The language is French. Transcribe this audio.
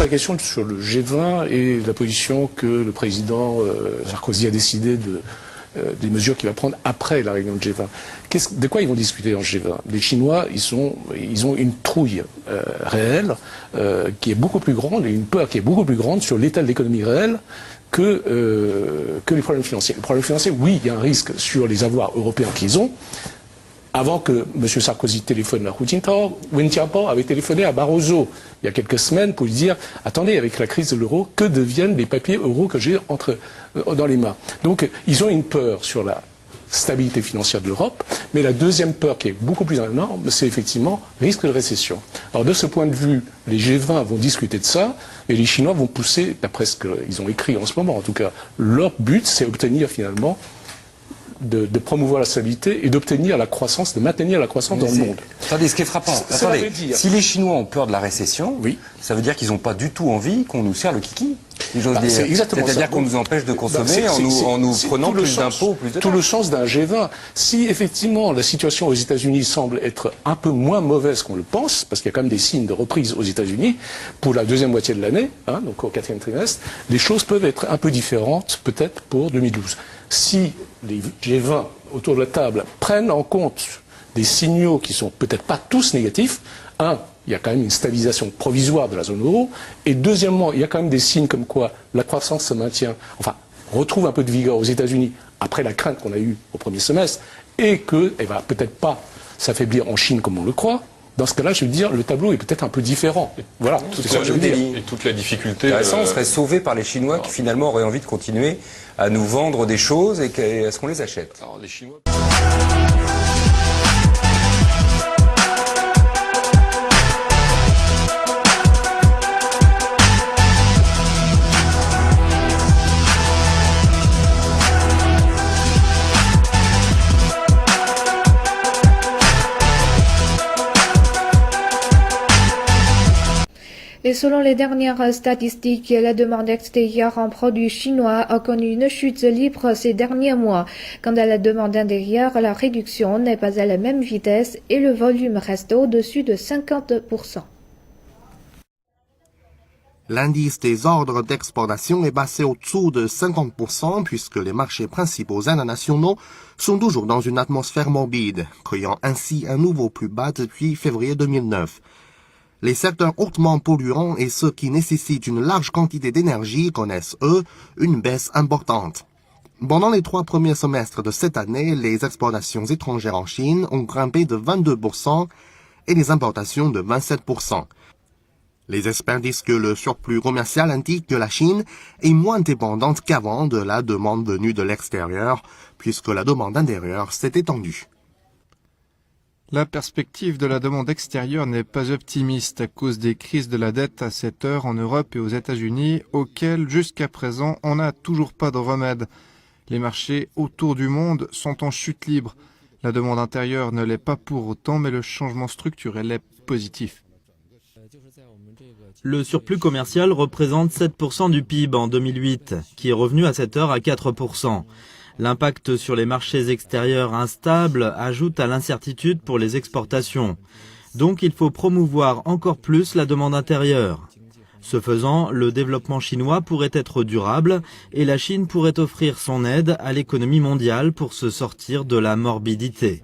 question sur le G20 et la position que le président Sarkozy a décidé des mesures qu'il va prendre après la réunion de G20. De quoi ils vont discuter en G20? Les Chinois, ils ont une trouille réelle qui est beaucoup plus grande, et une peur qui est beaucoup plus grande sur l'état de l'économie réelle que les problèmes financiers. Les problèmes financiers, oui, il y a un risque sur les avoirs européens qu'ils ont. Avant que M. Sarkozy téléphone à Hu Jintao, Wen Jiabao avait téléphoné à Barroso il y a quelques semaines pour lui dire « Attendez, avec la crise de l'euro, que deviennent les papiers euros que j'ai dans les mains ?» Donc, ils ont une peur sur la stabilité financière de l'Europe, mais la deuxième peur qui est beaucoup plus énorme, c'est effectivement risque de récession. Alors, de ce point de vue, les G20 vont discuter de ça, et les Chinois vont pousser, d'après ce qu'ils ont écrit en ce moment, en tout cas, leur but, c'est obtenir finalement de promouvoir la stabilité et d'obtenir la croissance, de maintenir la croissance dans le monde. Attendez, ce qui est frappant, si les Chinois ont peur de la récession, oui, ça veut dire qu'ils n'ont pas du tout envie qu'on nous serre le kiki. C'est-à-dire qu'on nous empêche de consommer en nous prenant plus d'impôts, plus de taxes. Tout le sens d'un G20. Si effectivement la situation aux États-Unis semble être un peu moins mauvaise qu'on le pense, parce qu'il y a quand même des signes de reprise aux États-Unis pour la deuxième moitié de l'année, donc au quatrième trimestre, les choses peuvent être un peu différentes peut-être pour 2012. Si les G20 autour de la table prennent en compte des signaux qui sont peut-être pas tous négatifs, il y a quand même une stabilisation provisoire de la zone euro, et deuxièmement, il y a quand même des signes comme quoi la croissance se maintient, enfin, retrouve un peu de vigueur aux États-Unis après la crainte qu'on a eue au premier semestre, et qu'elle va peut-être pas s'affaiblir en Chine comme on le croit. Dans ce cas-là, je veux dire, le tableau est peut-être un peu différent. Voilà, c'est ça que je veux dire. Et toute la difficulté... On serait sauvé par les Chinois qui finalement auraient envie de continuer à nous vendre des choses et à ce qu'on les achète. Alors, les Chinois... Et selon les dernières statistiques, la demande extérieure en produits chinois a connu une chute libre ces derniers mois. Quant à la demande intérieure, la réduction n'est pas à la même vitesse et le volume reste au-dessus de 50%. L'indice des ordres d'exportation est passé au-dessous de 50% puisque les marchés principaux internationaux sont toujours dans une atmosphère morbide, créant ainsi un nouveau plus bas depuis février 2009. Les secteurs hautement polluants et ceux qui nécessitent une large quantité d'énergie connaissent, eux, une baisse importante. Pendant les 3 premiers semestres de cette année, les exportations étrangères en Chine ont grimpé de 22% et les importations de 27%. Les experts disent que le surplus commercial indique que la Chine est moins dépendante qu'avant de la demande venue de l'extérieur, puisque la demande intérieure s'est étendue. La perspective de la demande extérieure n'est pas optimiste à cause des crises de la dette à cette heure en Europe et aux États-Unis, auxquelles jusqu'à présent on n'a toujours pas de remède. Les marchés autour du monde sont en chute libre. La demande intérieure ne l'est pas pour autant, mais le changement structurel est positif. Le surplus commercial représente 7% du PIB en 2008, qui est revenu à cette heure à 4%. L'impact sur les marchés extérieurs instables ajoute à l'incertitude pour les exportations. Donc il faut promouvoir encore plus la demande intérieure. Ce faisant, le développement chinois pourrait être durable et la Chine pourrait offrir son aide à l'économie mondiale pour se sortir de la morbidité.